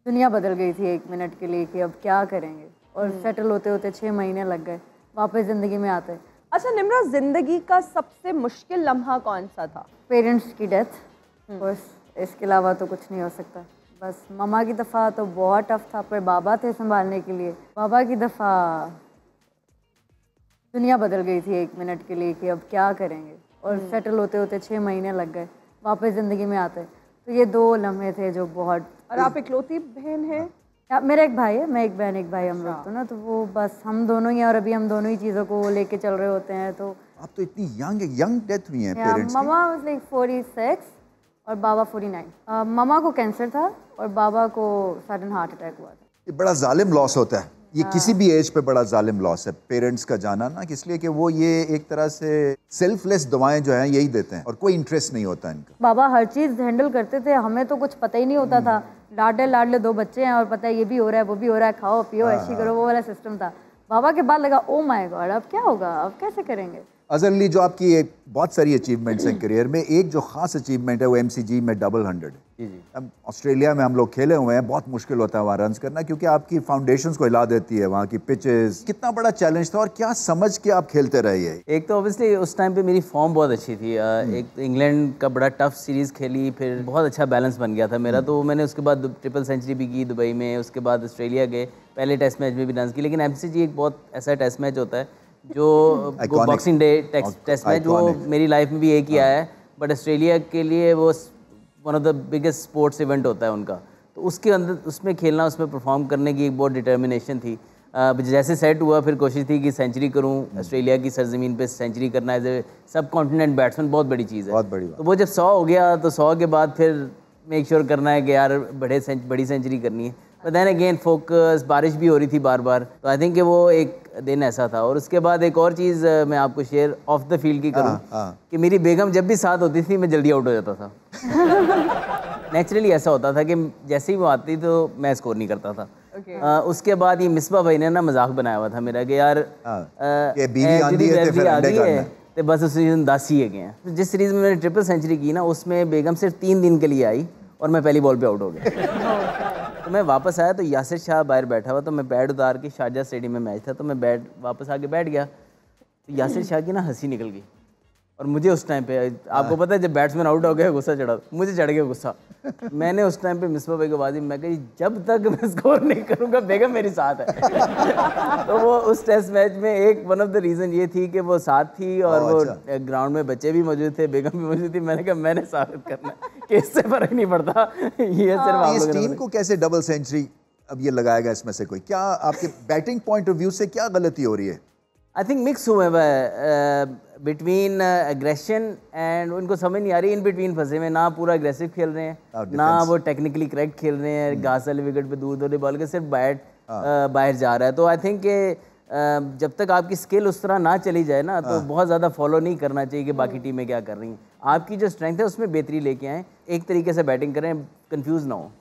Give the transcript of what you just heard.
दुनिया बदल गई थी 1 मिनट के लिए कि अब क्या करेंगे, और सेटल होते होते 6 महीने लग गए वापस ज़िंदगी में आते। अच्छा निम्रा, ज़िंदगी का सबसे मुश्किल लम्हा कौन सा था? पेरेंट्स की डेथ, बस इसके अलावा तो कुछ नहीं हो सकता। बस मम्मा की दफ़ा तो बहुत टफ था, पर बाबा थे संभालने के लिए। बाबा की दफ़ा दुनिया बदल गई थी 1 मिनट के लिए कि अब क्या करेंगे, और सेटल होते होते 6 महीने लग गए वापस ज़िंदगी में आते। तो ये 2 लम्हे थे जो बहुत। और आप इकलौती बहन हैं? मेरा एक भाई है, मैं एक बहन एक भाई, हम लोग तो ना, तो वो बस हम दोनों ही हैं, और अभी हम दोनों ही चीज़ों को लेके चल रहे होते हैं। तो आप तो इतनी यंग डेथ हुई है पेरेंट्स की। मम्मा वाज लाइक 46 और बाबा 49। मम्मा को कैंसर था और बाबा को सडन हार्ट अटैक हुआ था। ये बड़ा जालिम लॉस होता है, ये किसी भी एज पे बड़ा जालिम लॉस है पेरेंट्स का जाना ना, इसलिए कि वो ये एक तरह से सेल्फलेस दवाएं जो हैं यही देते हैं और कोई इंटरेस्ट नहीं होता इनका। बाबा हर चीज़ हैंडल करते थे, हमें तो कुछ पता ही नहीं होता था। लाडले लाडले 2 बच्चे हैं और पता है ये भी हो रहा है वो भी हो रहा है, खाओ पियो ऐसी करो, वो वाला सिस्टम था। बाबा के बाद लगा ओ माय गॉड अब क्या होगा, अब कैसे करेंगे। अजहर अली, जो आपकी एक बहुत सारी अचीवमेंट्स हैं करियर में, एक जो खास अचीवमेंट है वो MCG में डबल 100। जी। अब ऑस्ट्रेलिया में हम लोग खेले हुए हैं, बहुत मुश्किल होता है वहाँ रन्स करना क्योंकि आपकी फाउंडेशंस को हिला देती है वहाँ की पिचेस। कितना बड़ा चैलेंज था और क्या समझ के आप खेलते रहे ये? एक तो ऑब्वियसली उस टाइम पे मेरी फॉर्म बहुत अच्छी थी। एक तो इंग्लैंड का बड़ा टफ सीरीज़ खेली, फिर बहुत अच्छा बैलेंस बन गया था मेरा। तो मैंने उसके बाद ट्रिपल सेंचुरी भी की दुबई में, उसके बाद ऑस्ट्रेलिया गए, पहले टेस्ट मैच में भी रन की। लेकिन MCG एक बहुत ऐसा टेस्ट मैच होता है जो बॉक्सिंग डे टेस्ट मैच, वो मेरी लाइफ में भी एक ही आया है, बट ऑस्ट्रेलिया के लिए वो one of the biggest sports event होता है उनका। तो उसके अंदर उसमें खेलना, उसमें परफॉर्म करने की एक बहुत डिटर्मिनेशन थी। जैसे सेट हुआ फिर कोशिश थी कि सेंचुरी करूं, ऑस्ट्रेलिया की सरजमीन पे सेंचुरी करना एज ए सब कॉन्टिनेंट बैट्समैन बहुत बड़ी चीज़ है, बहुत बड़ी बात। तो वो जब 100 हो गया तो 100 के बाद फिर मेक श्योर करना है कि यार बड़ी सेंचुरी करनी है। बट देन अगेन फोकस, बारिश भी हो रही थी बार बार, तो आई थिंक कि वो एक दिन ऐसा था। और उसके बाद एक और चीज़ मैं आपको शेयर ऑफ द फील्ड की करूं कि मेरी बेगम जब भी साथ होती थी मैं जल्दी आउट हो जाता था। नेचुरली ऐसा होता था कि जैसे ही वो आती तो मैं स्कोर नहीं करता था। उसके बाद ये मिसबा भाई ने ना मजाक बनाया हुआ था मेरा कि यार बीवी आंधी है तो फिर अंडे काटना। तो बस उस सीजन 10 ही गए हैं। जिस सीरीज़ में मैंने ट्रिपल सेंचुरी की ना, उसमें बेगम सिर्फ 3 दिन के लिए आई और मैं पहली बॉल पे आउट हो गया। तो मैं वापस आया तो यासिर शाह बाहर बैठा हुआ, तो मैं बैट उतार के, शारजा स्टेडियम में मैच था, तो मैं बैट वापस आके बैठ गया। तो यासिर शाह की ना हंसी निकल गई और मुझे उस टाइम पे, आपको पता है जब बैट्समैन आउट हो गया गुस्सा चढ़ा, मुझे चढ़ गया गुस्सा। मैंने उस टाइम पे मिसबा भाई को बाजी, मैं कही जब तक मैं स्कोर नहीं करूँगा बेगम मेरी साथ है। तो वो उस टेस्ट मैच में एक वन ऑफ द रीज़न ये थी कि वो साथ थी और वो ग्राउंड में बच्चे भी मौजूद थे, बेगम भी मौजूद थी। मैंने कहा मैंने साबित करना कि इससे फ़र्क नहीं पड़ता, ये सिर्फ आप इस टीम को कैसे डबल सेंचुरी अब ये लगाएगा इसमें से कोई? क्या आपके बैटिंग पॉइंट ऑफ व्यू से क्या गलती हो रही है? आई थिंक मिक्स हुए बिटवीन एग्रेशन एंड उनको समझ नहीं आ रही, इन बिटवीन फंसे हुए, ना पूरा एग्रेसिव खेल रहे हैं ना वो टेक्निकली करेक्ट खेल रहे हैं, घास वाले विकेट पे दूर दूर बॉल के सिर्फ बैट बाहर जा रहा है। तो आई थिंक कि जब तक आपकी स्किल उस तरह ना चली जाए ना, तो बहुत ज़्यादा फॉलो नहीं करना चाहिए कि बाकी टीमें क्या कर रही हैं। आपकी जो स्ट्रेंथ है उसमें बेहतरी लेके आएँ, एक तरीके से बैटिंग करें, कंफ्यूज ना हो।